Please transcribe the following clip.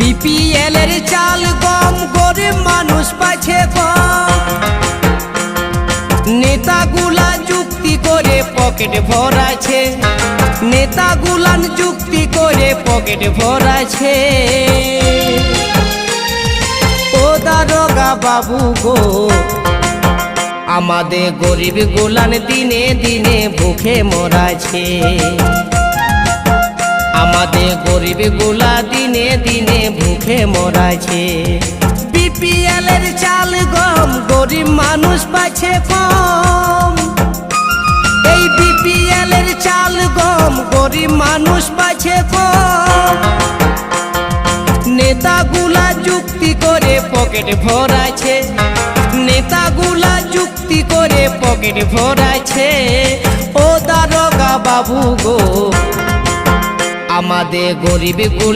BPL এর চাল গম গরিব মানুষ পাচ্ছে কম। নেতাগুলা যুক্তি করে পকেট ভরাছে, নেতাগুলান যুক্তি করে পকেট ভরাছে। ও দারোগা বাবু গো, আমাদের গরিব গোলান দিনে দিনে ভুখে মরাছে। আমাদের গরিব গোলা দিনে দিনে ভুখে মরাছে। বিপিএল এর চাল গম গরিব মানুষ পাচ্ছে কম। এই বিপিএল এর চাল গম গরিব মানুষ পাচ্ছে কম। নেতাগুলা যুক্তি করে পকেট ভরাছে, নেতাগুলা যুক্তি করে পকেট ভরাছে। ও দারোগা বাবু গো, আমাদের গরিব গোলা